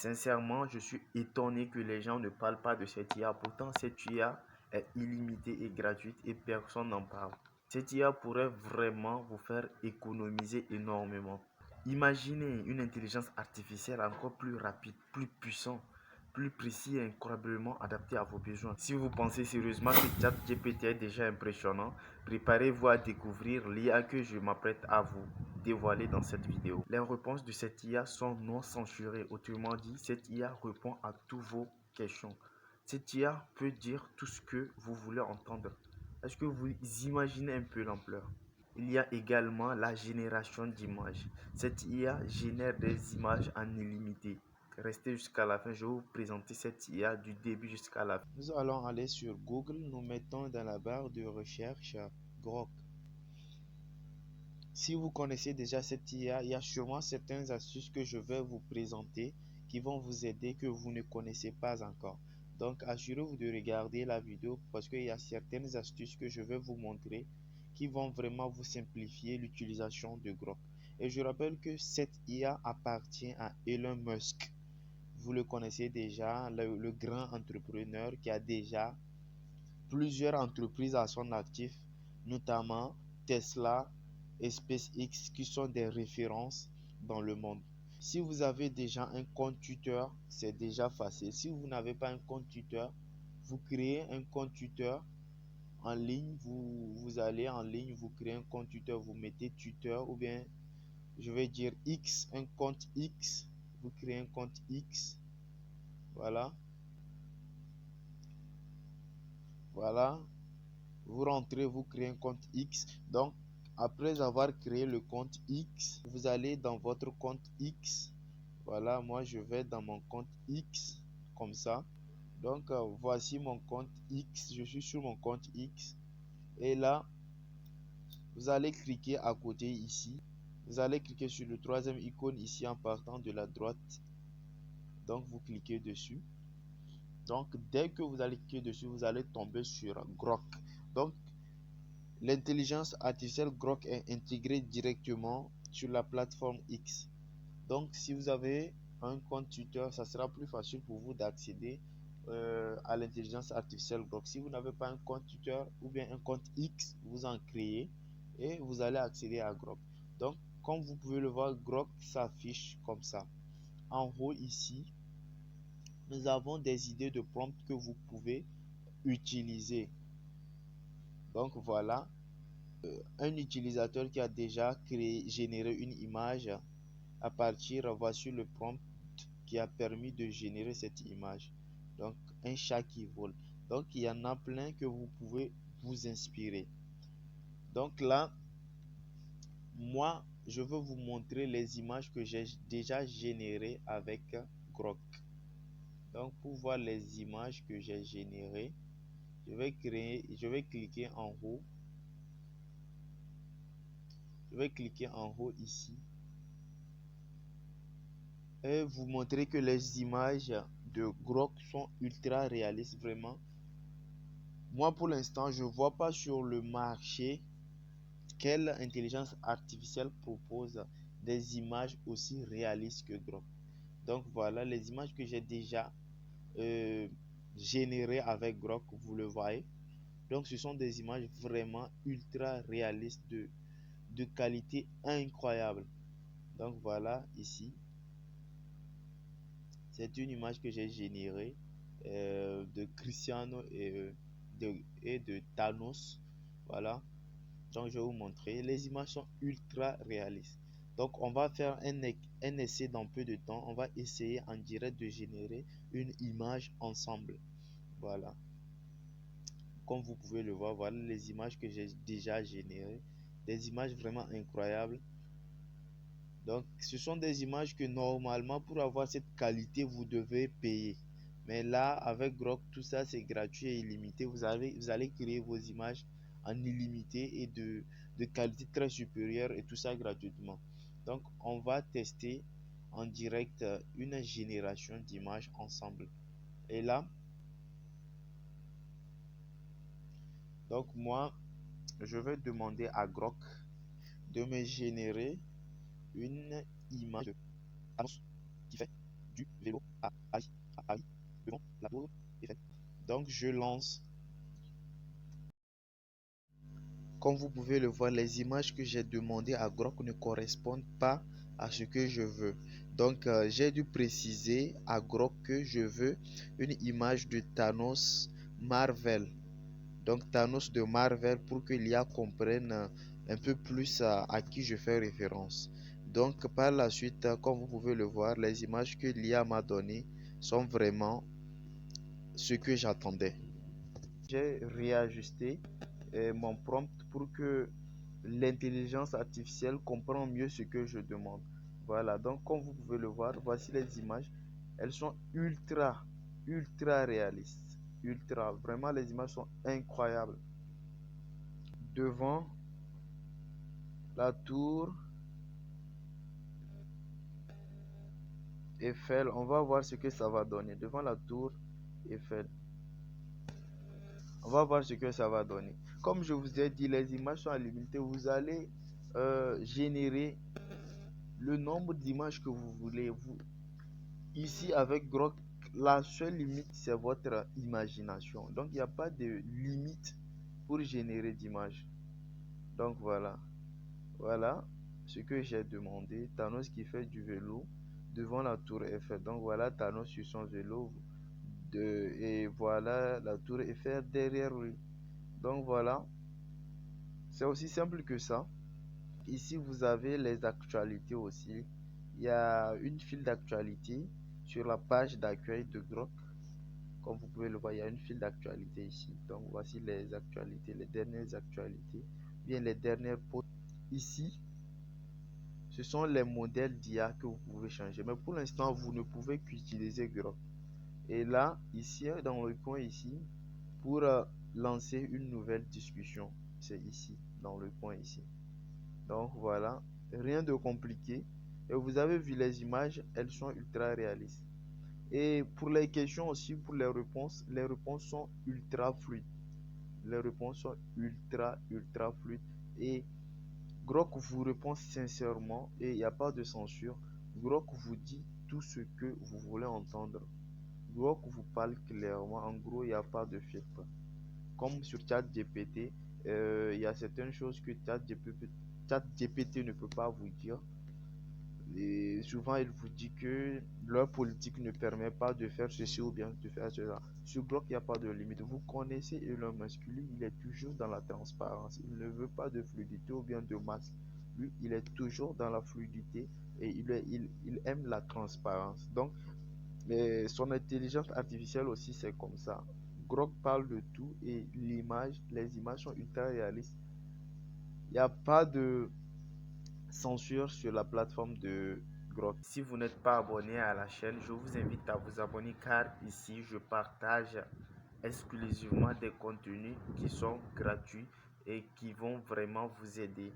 Sincèrement, je suis étonné que les gens ne parlent pas de cette IA. Pourtant, cette IA est illimitée et gratuite et personne n'en parle. Cette IA pourrait vraiment vous faire économiser énormément. Imaginez une intelligence artificielle encore plus rapide, plus puissante, plus précis et incroyablement adapté à vos besoins. Si vous pensez sérieusement que ChatGPT est déjà impressionnant, préparez-vous à découvrir l'IA que je m'apprête à vous dévoiler dans cette vidéo. Les réponses de cette IA sont non censurées. Autrement dit, cette IA répond à toutes vos questions. Cette IA peut dire tout ce que vous voulez entendre. Est-ce que vous imaginez un peu l'ampleur? Il y a également la génération d'images. Cette IA génère des images en illimité. Restez jusqu'à la fin, je vais vous présenter cette IA du début jusqu'à la fin. Nous allons aller sur Google, nous mettons dans la barre de recherche Grok. Si vous connaissez déjà cette IA, il y a sûrement certaines astuces que je vais vous présenter qui vont vous aider que vous ne connaissez pas encore. Donc assurez-vous de regarder la vidéo parce qu'il y a certaines astuces que je vais vous montrer qui vont vraiment vous simplifier l'utilisation de Grok. Et je rappelle que cette IA appartient à Elon Musk. Vous le connaissez déjà, le grand entrepreneur qui a déjà plusieurs entreprises à son actif, notamment Tesla et SpaceX qui sont des références dans le monde. Si vous avez déjà un compte Twitter, c'est déjà facile. Si vous n'avez pas un compte Twitter, vous créez un compte Twitter en ligne, vous allez en ligne, vous créez un compte Twitter, vous mettez Twitter ou bien je vais dire X, un compte X, vous créez un compte X, voilà, vous rentrez, vous créez un compte X. Donc après avoir créé le compte X, vous allez dans votre compte X. Voilà, moi je vais dans mon compte X comme ça. Donc voici mon compte X, je suis sur mon compte X et là vous allez cliquer à côté ici, vous allez cliquer sur le troisième icône ici en partant de la droite. Donc vous cliquez dessus. Donc dès que vous allez cliquer dessus, vous allez tomber sur Grok. Donc l'intelligence artificielle Grok est intégrée directement sur la plateforme X. Donc si vous avez un compte Twitter, ça sera plus facile pour vous d'accéder à l'intelligence artificielle Grok. Si vous n'avez pas un compte Twitter ou bien un compte X, vous en créez et vous allez accéder à Grok. Donc comme vous pouvez le voir, Grok s'affiche comme ça. En haut ici, nous avons des idées de prompts que vous pouvez utiliser. Donc voilà, un utilisateur qui a déjà généré une image à partir, voici le prompt qui a permis de générer cette image. Donc un chat qui vole. Donc il y en a plein que vous pouvez vous inspirer. Donc là, moi je veux vous montrer les images que j'ai déjà générées avec Grok. Donc pour voir les images que j'ai générées, je vais cliquer en haut. Je vais cliquer en haut ici et vous montrer que les images de Grok sont ultra réalistes vraiment. Moi pour l'instant je vois pas sur le marché quelle intelligence artificielle propose des images aussi réalistes que Grok. Donc voilà les images que j'ai déjà générées avec Grok, vous le voyez. Donc ce sont des images vraiment ultra réalistes de qualité incroyable. Donc voilà ici, c'est une image que j'ai générée de Cristiano et de Thanos. Voilà, donc je vais vous montrer. Les images sont ultra réalistes. Donc on va faire un essai dans peu de temps. On va essayer en direct de générer une image ensemble. Voilà, comme vous pouvez le voir, voilà les images que j'ai déjà générées. Des images vraiment incroyables. Donc, ce sont des images que normalement, pour avoir cette qualité, vous devez payer. Mais là, avec Grok, tout ça, c'est gratuit et illimité. Vous allez créer vos images en illimité et de qualité très supérieure et tout ça gratuitement. Donc, on va tester en direct une génération d'images ensemble. Et là, donc moi, je vais demander à Grok de me générer une image qui fait du vélo à Paris, devant la tour Eiffel. Donc je lance. Comme vous pouvez le voir, les images que j'ai demandées à Grok ne correspondent pas à ce que je veux. Donc, j'ai dû préciser à Grok que je veux une image de Thanos Marvel. Donc, Thanos de Marvel pour que l'IA comprenne un peu plus à qui je fais référence. Donc, par la suite, comme vous pouvez le voir, les images que l'IA m'a données sont vraiment ce que j'attendais. J'ai réajusté mon prompt pour que l'intelligence artificielle comprend mieux ce que je demande. Voilà, donc comme vous pouvez le voir, voici les images. Elles sont ultra réalistes. Ultra, vraiment les images sont incroyables. Devant la tour Eiffel, on va voir ce que ça va donner. Devant la tour Eiffel. On va voir ce que ça va donner. Comme je vous ai dit, les images sont à limiter. Vous allez générer le nombre d'images que vous voulez. Ici, avec Grok, la seule limite, c'est votre imagination. Donc, il n'y a pas de limite pour générer d'images. Donc, voilà. Voilà ce que j'ai demandé. Thanos qui fait du vélo devant la tour Eiffel. Donc, voilà Thanos sur son vélo. Et voilà la tour Eiffel derrière lui. Donc, voilà. C'est aussi simple que ça. Ici, vous avez les actualités aussi. Il y a une file d'actualité sur la page d'accueil de Grok. Comme vous pouvez le voir, il y a une file d'actualité ici. Donc, voici les actualités, les dernières actualités, bien les dernières posts. Ici, ce sont les modèles d'IA que vous pouvez changer. Mais pour l'instant, vous ne pouvez qu'utiliser Grok. Et là, ici, dans le coin ici, pour lancer une nouvelle discussion, c'est ici, dans le coin ici. Donc voilà, rien de compliqué. Et vous avez vu les images, elles sont ultra réalistes. Et pour les questions aussi, pour les réponses sont ultra fluides. Les réponses sont ultra fluides. Et Grok vous répond sincèrement et il n'y a pas de censure. Grok vous dit tout ce que vous voulez entendre. Grok vous parle clairement. En gros, il n'y a pas de filtre. Comme sur ChatGPT, il y a certaines choses que ChatGPT ne peut pas vous dire. Et souvent, il vous dit que leur politique ne permet pas de faire ceci ou bien de faire cela. Sur Grok, il n'y a pas de limite. Vous connaissez Elon Musk, lui, il est toujours dans la transparence. Il ne veut pas de fluidité ou bien de masse. Lui, il est toujours dans la fluidité et il aime la transparence. Donc, son intelligence artificielle aussi, c'est comme ça. Grok parle de tout et les images sont ultra réalistes. Il n'y a pas de censure sur la plateforme de Grok. Si vous n'êtes pas abonné à la chaîne, je vous invite à vous abonner car ici je partage exclusivement des contenus qui sont gratuits et qui vont vraiment vous aider.